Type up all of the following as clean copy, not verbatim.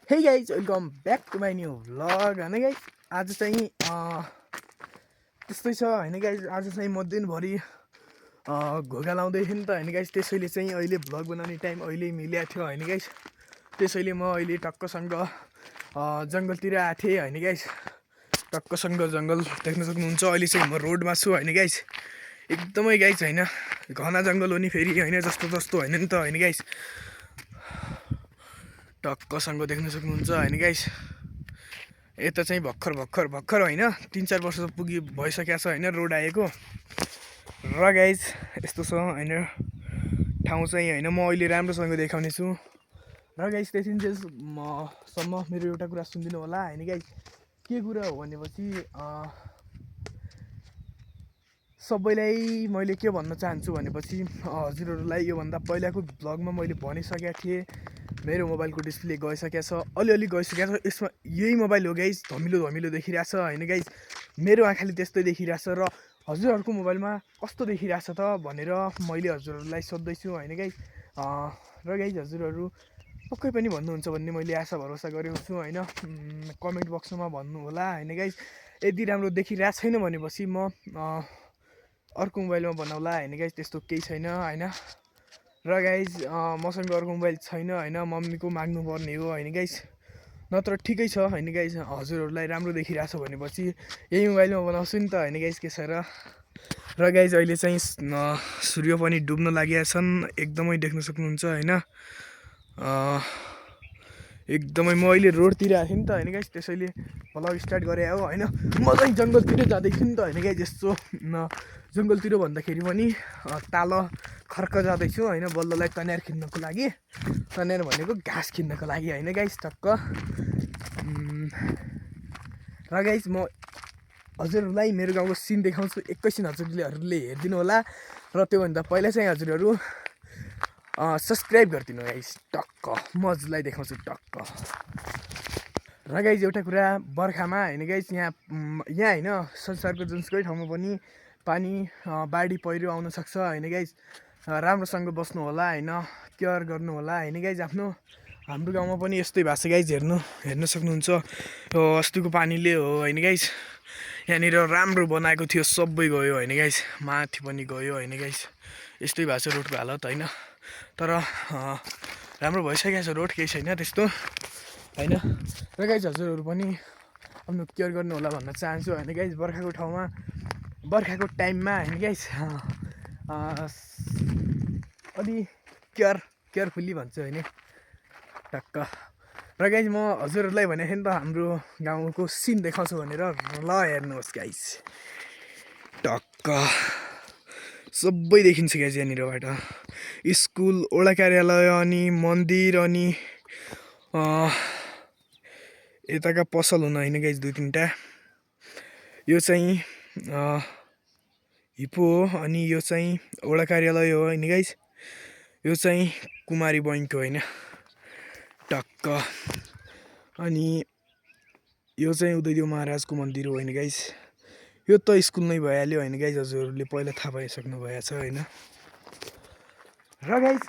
हे guys welcome back to my new vlog होइन guys आज चाहिँ त्यस्तै छ होइन गाइज आज चाहिँ म दिनभरि घोगा लाउँदै थिएँ नि त होइन गाइज त्यसैले चाहिँ अहिले भ्लग बनाउने टाइम अहिले मिलेको थियो होइन गाइज त्यसैले म अहिले टक्कसँग जङ्गलतिर आएको थिएँ होइन गाइज टक्कसँग जङ्गल देख्न सक्नुहुन्छ अहिले चाहिँ म रोडमा छु होइन गाइज एकदमै गाइज होइन घना जङ्गल हो नि फेरि होइन जस्तो जस्तो होइन नि त होइन गाइज टक्कसँग देख्न सक्नुहुन्छ होइन गाइस यता चाहिँ भर्खर होइन 3-4 वर्ष भइसकेको छ होइन रोड आएको र गाइस यस्तो छ होइन ठाउँ चाहिँ होइन म अहिले राम्रोसँग देखाउने छु र गाइस त्यतिन्जेलसम्म मेरो एउटा कुरा सुनिदिनु होला होइन गाइस के कुरा हो भनेपछि सबैलाई मैले के भन्न चाहन्छु भनेपछि हजुरहरूलाई योभन्दा पहिलाको भ्लगमा मैले भनिसकेको थिएँ मेरो मोबाइलको डिस्प्ले गइसकेको छ अलिअलि गइसकेको छ यसमा यही मोबाइल हो गाइस धमिलो देखिरहेछ होइन गाइस मेरो आँखाले त्यस्तै देखिरहेछ र हजुरहरूको मोबाइलमा कस्तो देखिरहेछ त भनेर मैले हजुरहरूलाई सोध्दैछु होइन गाइस र गाइस हजुरहरू पक्कै पनि भन्नुहुन्छ भन्ने मैले आशा भरोसा गरेको छु होइन कमेन्ट बक्समा भन्नु होला होइन गाइस यदि राम्रो देखिरहेको छैन भनेपछि म अर्को मोबाइलमा बनाउला होइन गाइस त्यस्तो केही छैन होइन र गाइज मसँग अर्को मोबाइल छैन होइन मम्मीको माग्नुपर्ने हो होइन गाइज नत्र ठिकै छ होइन गाइज हजुरहरूलाई राम्रो देखिरहेछ भनेपछि यही मोबाइलमा बनाउँछु नि त होइन गाइज के छ र गाइज अहिले चाहिँ सूर्य पनि डुब्न लागेका छन् एकदमै देख्न सक्नुहुन्छ होइन एकदमै म अहिले रोडतिर आएको थिएँ नि त होइन गाइज त्यसैले भ्लग स्टार्ट गरे हो होइन म चाहिँ जङ्गलतिर जाँदैछु नि त होइन गाइज यस्तो जङ्गलतिर भन्दाखेरि पनि ताल खर्क जाँदैछु होइन बल्ललाई तन्यार खिन्नको लागि तन्यार भनेको घाँस खिन्नको लागि होइन गाइस टक्क र गाइस म हजुरहरूलाई मेरो गाउँको सिन देखाउँछु एकैछिन हजुरहरूले हेरिदिनु होला र त्योभन्दा पहिला चाहिँ हजुरहरू सब्सक्राइब गरिदिनु गाइस टक्क म हजुरलाई देखाउँछु टक्क र गाइस एउटा कुरा बर्खामा होइन गाइस यहाँ होइन संसारको जुनसुकै ठाउँमा पनि पानी बाढी पहिरो आउन सक्छ होइन गाइस राम्रोसँग बस्नु होला होइन केयर गर्नु होला होइन गाइज हाम्रो गाउँमा पनि यस्तै भएको छ गाइज हेर्न सक्नुहुन्छ यो अस्तिको पानीले हो होइन गाइज यहाँनिर राम्रो बनाएको थियो सबै गयो होइन गाइज माथि पनि गयो होइन गाइज यस्तै भएको छ रोडको हालत होइन तर राम्रो भइसकेको छ रोड केही छैन त्यस्तो होइन र गाइज हजुरहरू पनि आफ्नो केयर गर्नु होला भन्न चाहन्छु होइन गाइज बर्खाको टाइममा होइन गाइज अलि केयरफुल्ली भन्छु होइन टक्क र गाइज म हजुरहरूलाई भनेको थिएँ नि त हाम्रो गाउँको सिन देखाउँछु भनेर ल हेर्नुहोस् गाइज टक्क सबै देखिन्छ गाइज यहाँनिरबाट स्कुल वडा कार्यालय अनि मन्दिर अनि यताका पसल हुन होइन गाइज 2-3टा यो चाहिँ हिपो हो अनि यो चाहिँ वडा कार्यालय हो होइन गाइज यो चाहिँ कुमारी बैङ्क होइन टक्क अनि यो चाहिँ उदयदेव महाराजको मन्दिर हो होइन गाइज यो त स्कुल नै भइहाल्यो होइन गाइज हजुरहरूले पहिला थाहा पाइसक्नु भएको छ होइन र गाइज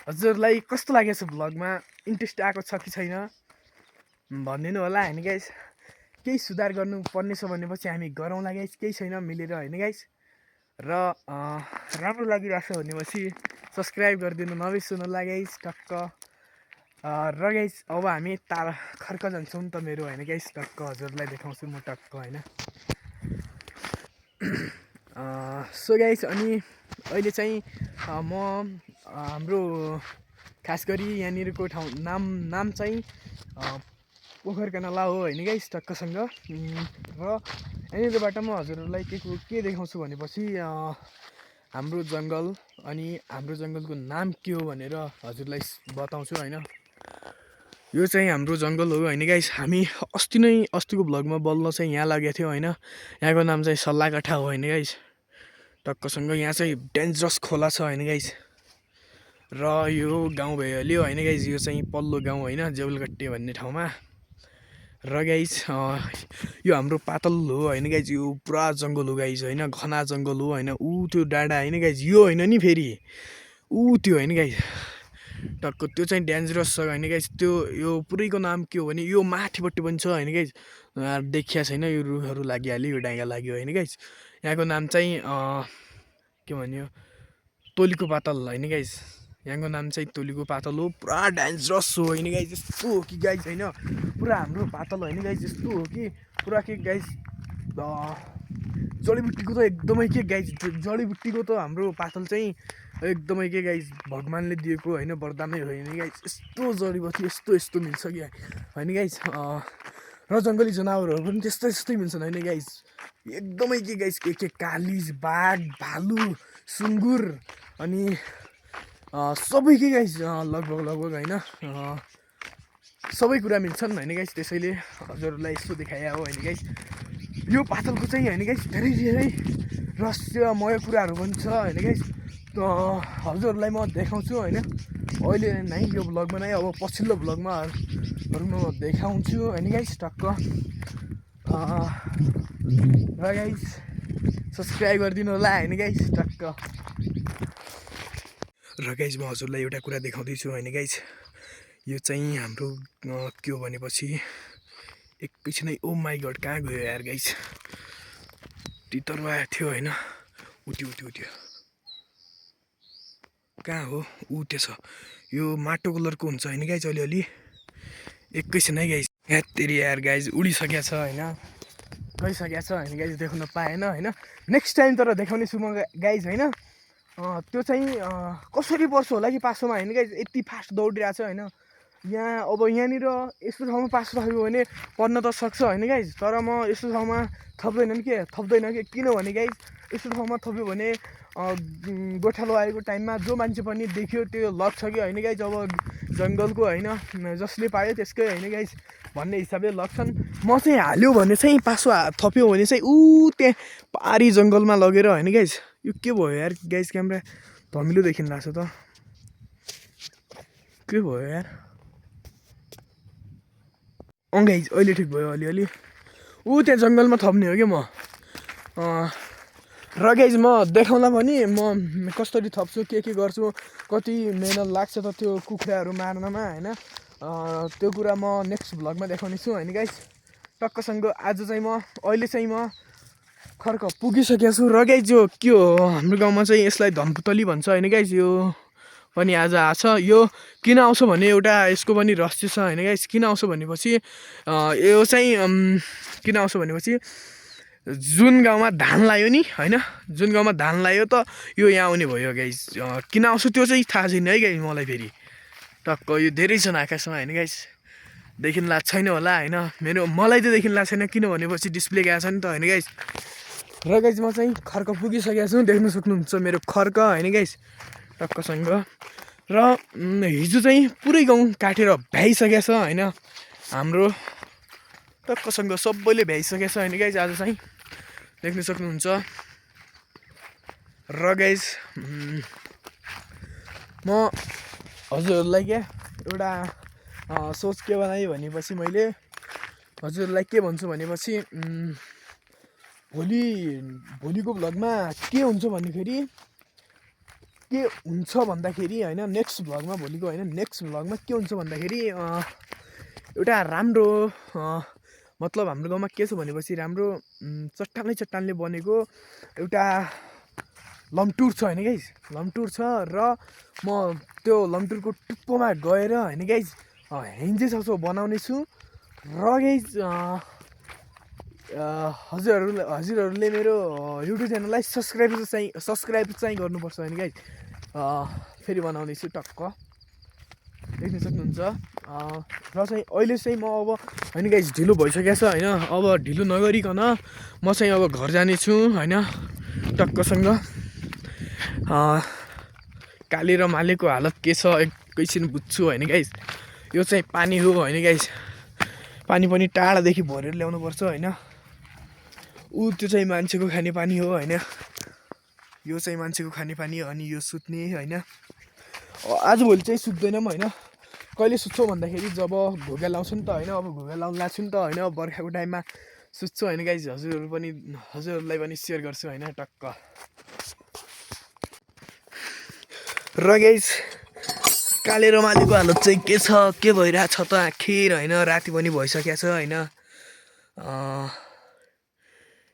हजुरहरूलाई कस्तो लागेको छ भ्लगमा इन्ट्रेस्ट आएको छ कि छैन भनिदिनु होला होइन गाइज केही सुधार गर्नुपर्ने छ भनेपछि हामी गरौँला गाइज केही छैन मिलेर होइन गाइज र राम्रो लागिरहेको छ भनेपछि सब्सक्राइब गरिदिनु नबिर्सनु होला गाइज टक्क र गाइज अब हामी ताल खर्क जान्छौँ नि त मेरो होइन गाइज टक्क हजुरलाई देखाउँछु म टक्क होइन सो गाइज अनि अहिले चाहिँ म हाम्रो खास गरी यहाँनिरको ठाउँ नाम चाहिँ पोखर कनाला हो होइन गाइज टक्कसँग र यहाँनिरबाट म हजुरहरूलाई के देखाउँछु भनेपछि हाम्रो जङ्गल अनि हाम्रो जङ्गलको नाम के हो भनेर हजुरलाई बताउँछु होइन यो चाहिँ हाम्रो जङ्गल हो होइन गाइस हामी अस्तिको भ्लगमा बल्ल चाहिँ यहाँ लागेको थियो होइन यहाँको नाम चाहिँ सल्लाहकाठा हो होइन गाइस टक्कसँग यहाँ चाहिँ डेन्जरस खोला छ होइन गाइस र यो गाउँ भइहाल्यो होइन गाइस यो चाहिँ पल्लो गाउँ होइन जेउलगट्टे भन्ने ठाउँमा र गाइस यो हाम्रो पातल हो होइन गाइस यो पुरा जङ्गल हो गाइस होइन घना जङ्गल हो होइन ऊ त्यो डाँडा होइन गाइस यो होइन नि फेरि ऊ त्यो होइन गाइस टक्क त्यो चाहिँ डेन्जरस छ होइन गाइस। त्यो यो पुरैको नाम के हो भने यो माथिपट्टि पनि छ होइन गाइस। देखिया छैन यो रुखहरू लागिहाल्यो यो डाँगा लाग्यो होइन गाइस। यहाँको नाम चाहिँ के भन्यो तोलीको पातल होइन गाइस। यहाँको नाम चाहिँ तोलीको पातल हो। पुरा डेन्जरस हो होइन गाइस। यस्तो हो कि गाइस होइन पुरा हाम्रो पातल होइन गाइस। यस्तो हो कि पुरा के गाइस जडीबुट्टीको त एकदमै के गाइस जडीबुट्टीको त हाम्रो पातल चाहिँ एकदमै के गाइस भगवान्ले दिएको होइन वरदानै हो होइन गाइस। यस्तो जडीबुट्टी यस्तो यस्तो मिल्छ कि होइन गाइस। र जङ्गली जनावरहरू पनि त्यस्तै त्यस्तै मिल्छन् होइन गाइस। एकदमै के गाइस के कालिज बाघ भालु सुँगुर अनि सबै के गाइस लगभग होइन सबै कुरा मिल्छन् होइन गाइस। त्यसैले हजुरहरूलाई यस्तो देखाए हो होइन गाइस। यो पातलको चाहिँ होइन गाइस धेरै धेरै रहस्यमय कुराहरू पनि छ होइन गाइस। हजुरहरूलाई म देखाउँछु होइन अहिले नै यो भ्लगमा नै। अब पछिल्लो भ्लगमा म देखाउँछु होइन गाइस टक्क। र गाइस सब्सक्राइब गरिदिनु होला होइन गाइस टक्क। र गाइस म हजुरलाई एउटा कुरा देखाउँदैछु होइन गाइस। यो चाहिँ हाम्रो के हो भनेपछि एकैछिनै ओ माई गड कहाँ गयो यार गाइस। तितरवा थियो होइन उठ्यो उठ्यो उठ्यो कहाँ हो उठेछ। यो माटो कलरको हुन्छ होइन गाइस अलिअलि एकैछिन है गाइस। तेरि यार गाइस उडिसकेको छ होइन गइसकेको छ होइन गाइस देख्न पाएन होइन। नेक्स्ट टाइम तर देखाउने छु म गाइस होइन। त्यो चाहिँ कसरी पर्छ होला कि पासोमा होइन गाइस यति फास्ट दौडिरहेको छ होइन। यहाँ अब यहाँनिर यस्तो ठाउँमा पासो राख्यो भने पर्न त सक्छ होइन गाइस। तर म यस्तो ठाउँमा थप्दैन के किनभने गाइस यस्तो ठाउँमा थप्यो भने गोठालो आएको टाइममा जो मान्छे पनि देख्यो त्यो लग्छ कि होइन गाइस। अब जङ्गलको होइन जसले पायो त्यसकै होइन गाइस भन्ने हिसाबले लग्छन्। म चाहिँ हाल्यो भने चाहिँ पासो थप्यो भने चाहिँ त्यहाँ पारी जङ्गलमा लगेर होइन गाइस। यो के भयो यार गाइस क्यामेरा धमिलो देखिन लाग्छ त के भयो यार। गाइस अहिले ठिक भयो अलिअलि त्यहाँ जङ्गलमा थप्ने हो क्या म। र गाइस म देखाउँदा पनि म कसरी थप्छु के गर्छु कति मेहनत लाग्छ त त्यो कुखुराहरू मार्नमा होइन। त्यो कुरा म नेक्स्ट भ्लगमा देखाउने छु होइन गाइस टक्कसँग। आज चाहिँ म अहिले चाहिँ म खर्क पुगिसकेको छु। र गाइस यो के हो हाम्रो गाउँमा चाहिँ यसलाई धनपुतली भन्छ होइन गाइस। यो पनि आज आछ। यो किन आउँछ भने एउटा यसको पनि रहस्य छ होइन गाइस। किन आउँछ भनेपछि यो चाहिँ किन आउँछ भनेपछि जुन गाउँमा धान लायो नि होइन जुन गाउँमा धान लायो त यो यहाँ आउने भयो गाइस। किन आउँछ त्यो चाहिँ थाहा छैन है गाइस मलाई फेरि टक्क। यो धेरै छन् आकाशमा होइन गाइस देखिन लाग्छ छैन होला होइन। मलाई त देखिन लाग्छ छैन किनभनेपछि डिस्प्ले गएको छ नि त होइन गाइस। र गाइस म चाहिँ खर्क पुगिसकेको छु देख्न सक्नुहुन्छ मेरो खर्क होइन गाइस टक्कसँग। र हिजो चाहिँ पुरै गाउँ काटेर भ्याइसकेको छ होइन हाम्रो टक्कसँग सबैले भ्याइसकेको छ होइन गाइस आज चाहिँ देख्न सक्नुहुन्छ। र गाइस म हजुरहरूलाई क्या एउटा सोच के बनाएँ भनेपछि मैले हजुरलाई के भन्छु भनेपछि भोलिको भ्लगमा के हुन्छ भन्दाखेरि होइन नेक्स्ट भ्लगमा भोलिको होइन नेक्स्ट भ्लगमा के हुन्छ भन्दाखेरि एउटा राम्रो मतलब हाम्रो गाउँमा के छ भनेपछि राम्रो चट्टानले बनेको एउटा लमटुर छ होइन गाइस। लमटुर छ र म त्यो लमटुरको टुप्पोमा गएर होइन गाइस हेन्जे छ बनाउने छु। र गाइस हजुरहरूले मेरो युट्युब च्यानललाई सब्सक्राइब चाहिँ गर्नुपर्छ होइन गाइस। फेरि बनाउँदैछु टक्क देख्न सक्नुहुन्छ। र चाहिँ अहिले चाहिँ म अब होइन गाइस ढिलो भइसकेको छ होइन। अब ढिलो नगरिकन म चाहिँ अब घर जानेछु होइन टक्कसँग। काले र मालेको हालत के छ एकैछिन बुझ्छु होइन गाइस। यो चाहिँ पानी हो होइन गाइस। पानी पनि टाढादेखि भरेर ल्याउनुपर्छ होइन। त्यो चाहिँ मान्छेको खाने पानी हो होइन। यो चाहिँ मान्छेको खाने पानी अनि यो सुत्ने होइन। आजभोलि चाहिँ सुत्दैनौँ होइन। कहिले सुत्छौँ भन्दाखेरि जब घुगा लाउँछु नि त होइन। अब घुगा लाउनु लाग्छु नि त होइन बर्खाको टाइममा सुत्छु होइन गाइस। हजुरहरूलाई पनि सेयर गर्छु होइन टक्क। र गाइस काले रमालेको हालत चाहिँ के छ, के भइरहेछ त आखिर होइन, राति पनि भइसकेको छ होइन।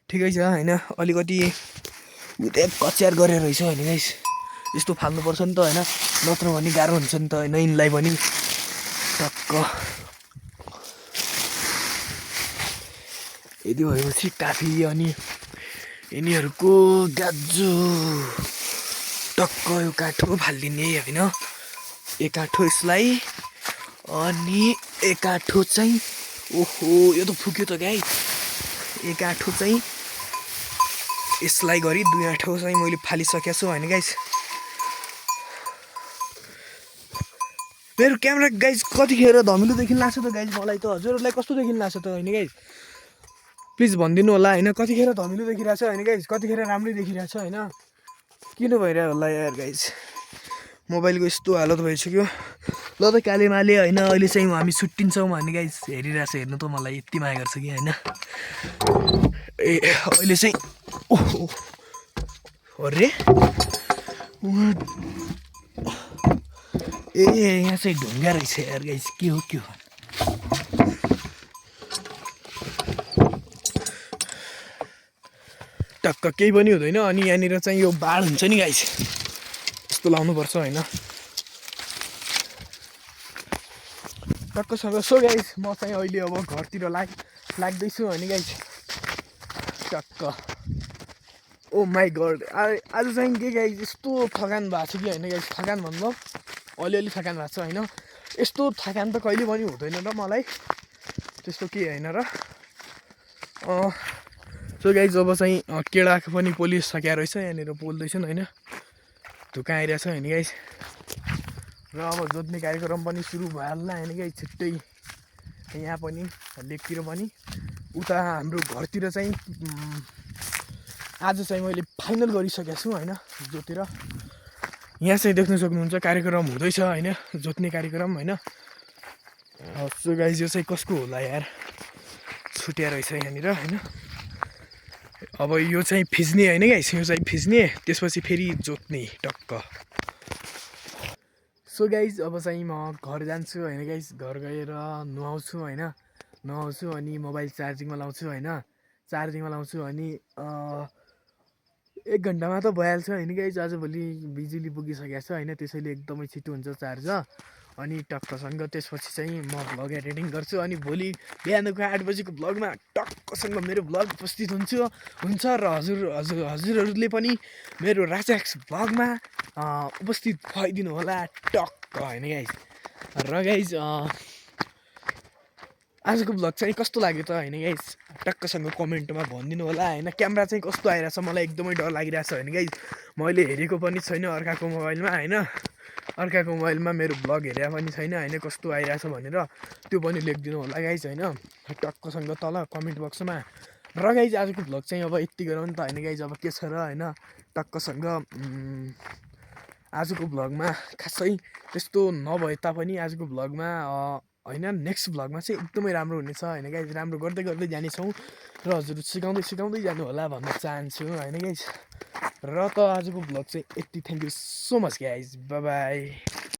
ठिकै छ होइन, अलिकति उतै कच्यार गरेर रहेछ होइन गाइस। यस्तो फाल्नुपर्छ नि त होइन, नत्र भने गाह्रो हुन्छ नि त होइन यिनलाई पनि। टक्क यदि भएपछि काफी अनि यिनीहरूको गाजु टक्क यो काठो फालिदिने होइन। एक काठो यसलाई अनि एक काठो चाहिँ ओहो यो त फुक्यो त गाई। एक काठो चाहिँ यसलाई गरी दुई आठो चाहिँ मैले फालिसकेको छु होइन गाइस। मेरो क्यामेरा गाइस कतिखेर धमिलो देखिन लाग्छ त गाइस, मलाई त हजुरहरूलाई कस्तो देखिन लाग्छ त होइन गाइस, प्लिज भनिदिनु होला होइन। कतिखेर धमिलो देखिरहेछ होइन गाइस, कतिखेर राम्रै देखिरहेछ होइन, किन भइरहेको होला यार गाइस। मोबाइलको यस्तो हालत भइसक्यो। ल त कालेमाले होइन, अहिले चाहिँ हामी छुट्टिन्छौँ भने गाइस। हेरिरहेछ, हेर्नु त मलाई यति माया गर्छ कि होइन। ए अहिले चाहिँ ओहो अरे ए यहाँ चाहिँ ढुङ्गा रहेछ यार गाइस, के हो के हो। टक्क केही पनि हुँदैन। अनि यहाँनिर चाहिँ यो बाड हुन्छ नि गाइस, यस्तो लाउनुपर्छ होइन टक्कसँग। सो गाइस म चाहिँ अहिले अब घरतिर लाग्दैछु होइन गाइस। टक्क ओ माई गड, आज चाहिँ के गाइस यस्तो थकान भएको छ कि होइन गाइस। थकान भन्नु अलिअलि थकान भएको छ होइन। यस्तो थकान त कहिले पनि हुँदैन र मलाई, त्यस्तो केही होइन र। सो गाइस अब चाहिँ केडा पनि पोलिसकेको रहेछ, यहाँनिर पोल्दैछन् होइन, धुका आइरहेछ होइन गाइस। र अब जोत्ने कार्यक्रम पनि सुरु भइहाल्ला होइन गाइस छिट्टै। यहाँ पनि लेकतिर पनि उता हाम्रो घरतिर चाहिँ आज चाहिँ मैले फाइनल गरिसकेको छु होइन जोतेर। यहाँ चाहिँ देख्न सक्नुहुन्छ कार्यक्रम हुँदैछ होइन, जोत्ने कार्यक्रम होइन। सो गाइस यो चाहिँ कसको होला यार, छुट्या रहेछ यहाँनिर होइन। अब यो चाहिँ फिज्ने होइन गाइस, यो चाहिँ फिज्ने त्यसपछि फेरि जोत्ने टक्क। सो गाइस अब चाहिँ म घर जान्छु होइन गाइस। घर गएर नुहाउँछु होइन, नुहाउँछु अनि मोबाइल चार्जिङमा लाउँछु होइन। चार्जिङमा लाउँछु अनि 1 घन्टामा त भइहाल्छ होइन गाइस। आजभोलि बिजुली पुगिसकेको छ होइन, त्यसैले एकदमै छिटो हुन्छ चार्ज। अनि टक्कसँग त्यसपछि चाहिँ म भ्लग एडिटिङ गर्छु अनि भोलि बिहानको 8 बजीको भ्लगमा टक्कसँग मेरो भ्लग उपस्थित हुन्छ र हजुरहरूले पनि मेरो राजाक्स भ्लगमा उपस्थित भइदिनु होला टक्क होइन गाइस। र गाइस आजको भ्लग चाहिँ कस्तो लाग्यो त होइन गाइस, टक्कसँग कमेन्टमा भनिदिनु होला होइन। क्यामेरा चाहिँ कस्तो आइरहेछ, मलाई एकदमै डर लागिरहेछ होइन गाइस। मैले हेरेको पनि छैन अर्काको मोबाइलमा होइन, अर्काको मोबाइलमा मेरो भ्लग हेरे पनि छैन होइन, कस्तो आइरहेछ भनेर त्यो पनि लेखिदिनु होला गाइस होइन, टक्कसँग तल कमेन्ट बक्समा। र गाइस आजको भ्लग चाहिँ अब यति गरौँ त होइन गाइस। अब के छ र होइन, टक्कसँग आजको भ्लगमा खासै त्यस्तो नभए तापनि आजको भ्लगमा होइन नेक्स्ट भ्लगमा चाहिँ एकदमै राम्रो हुनेछ होइन गाइस। राम्रो गर्दै गर्दै जानेछौँ र हजुर सिकाउँदै जानु होला भन्न चाहन्छु होइन गाइस। र त आजको भ्लग चाहिँ यति, thank you so much guys, by by.